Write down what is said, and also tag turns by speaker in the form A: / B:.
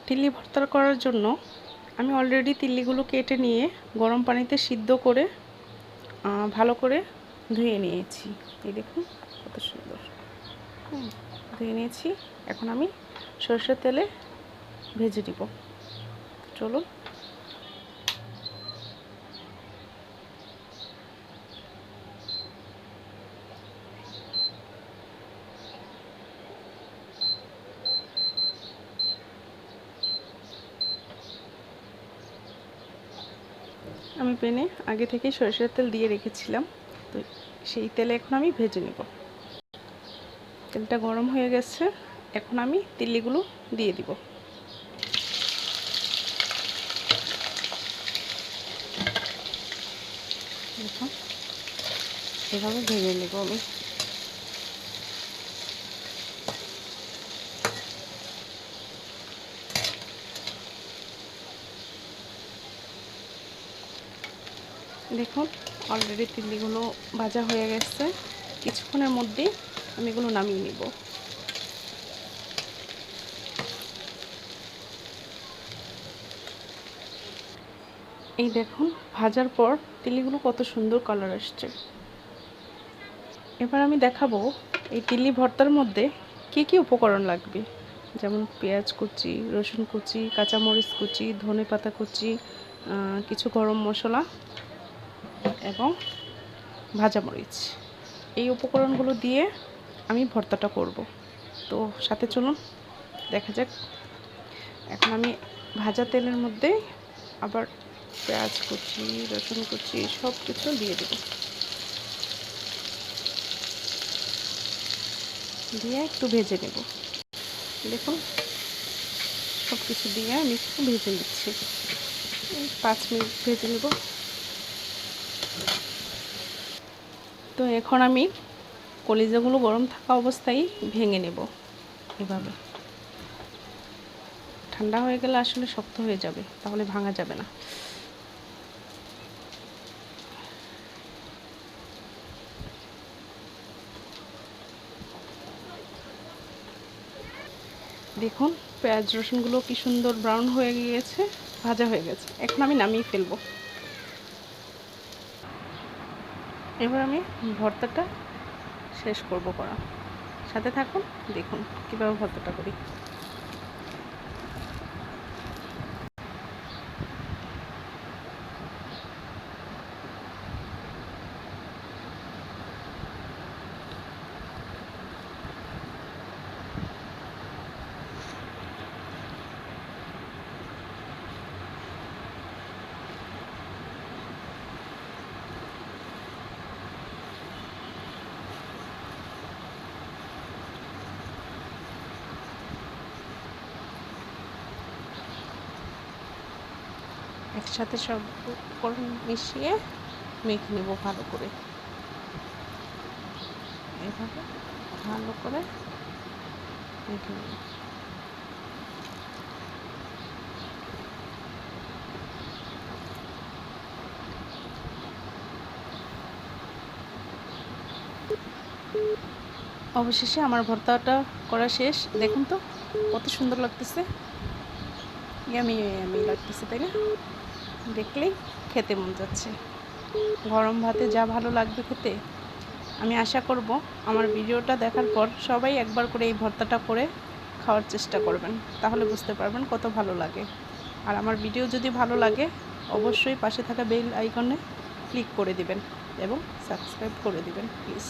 A: তিল্লি ভর্তা করার জন্য আমি অলরেডি তিল্লিগুলো কেটে নিয়ে গরম পানিতে সিদ্ধ করে ভালো করে ধুয়ে নিয়েছি। এই দেখুন কত সুন্দর ধুয়ে নিয়েছি। এখন আমি সরষের তেলে ভেজে দিব। চলুন। আমি প্যানে আগে থেকেই সরিষার তেল দিয়ে রেখেছিলাম, তো সেই তেলে এখন আমি ভেজে নেব। তেলটা গরম হয়ে গেছে, এখন আমি তিল্লিগুলো দিয়ে দিব। দেখুন এভাবে ভেজে নেব আমি। দেখুন অলরেডি তিল্লিগুলো ভাজা হয়ে গেছে। কিছুক্ষণের মধ্যেই আমি এগুলো নামিয়ে নিব। এই দেখুন ভাজার পর তিল্লিগুলো কত সুন্দর কালার আসছে। এবার আমি দেখাবো এই তিল্লি ভর্তার মধ্যে কী কী উপকরণ লাগবে, যেমন পেঁয়াজ কুচি, রসুন কুচি, কাঁচামরিচ কুচি, ধনেপাতা কুচি, কিছু গরম মশলা এবং ভাজা মরিচ। এই উপকরণগুলো দিয়ে আমি ভর্তাটা করব, তো সাথে চলুন দেখা যাক। এখন আমি ভাজা তেলের মধ্যে আবার পেঁয়াজ কুচি, রসুন কুচি সব কিছু দিয়ে দেব, দিয়ে একটু ভেজে নেব। দেখুন সব কিছু দিয়ে আমি একটু ভেজে নিচ্ছি, 5 মিনিট ভেজে নেব। তো এখন আমি কলিজাগুলো গরম থাকা অবস্থায় ভেঙে নেব এভাবে। ঠান্ডা হয়ে গেলে আসলে শক্ত হয়ে যাবে, তাহলে ভাঙা যাবে না। দেখুন পেঁয়াজ রসুনগুলো কি সুন্দর ব্রাউন হয়ে গিয়েছে, ভাজা হয়ে গেছে। এখন আমি নামিয়ে ফেলবো। এবার আমি ভর্তাটা শেষ করব করা। সাথে থাকুন, দেখুন কীভাবে ভর্তাটা করি। একসাথে সব উপকরণ মিশিয়ে মেখে নেব ভালো করে। এভাবে ভালো করে মেখে নেব। অবশেষে আমার ভর্তাটা করা শেষ। দেখুন তো কত সুন্দর লাগতেছে, ইয়ামি ইয়ামি লাগতেছে, তাই না? দেখলেই খেতে মন যাচ্ছে। গরম ভাতে যা ভালো লাগবে খেতে। আমি আশা করব আমার ভিডিওটা দেখার পর সবাই একবার করে এই ভর্তাটা করে খাওয়ার চেষ্টা করবেন, তাহলে বুঝতে পারবেন কত ভালো লাগে। আর আমার ভিডিও যদি ভালো লাগে অবশ্যই পাশে থাকা বেল আইকনে ক্লিক করে দিবেন এবং সাবস্ক্রাইব করে দিবেন প্লিজ।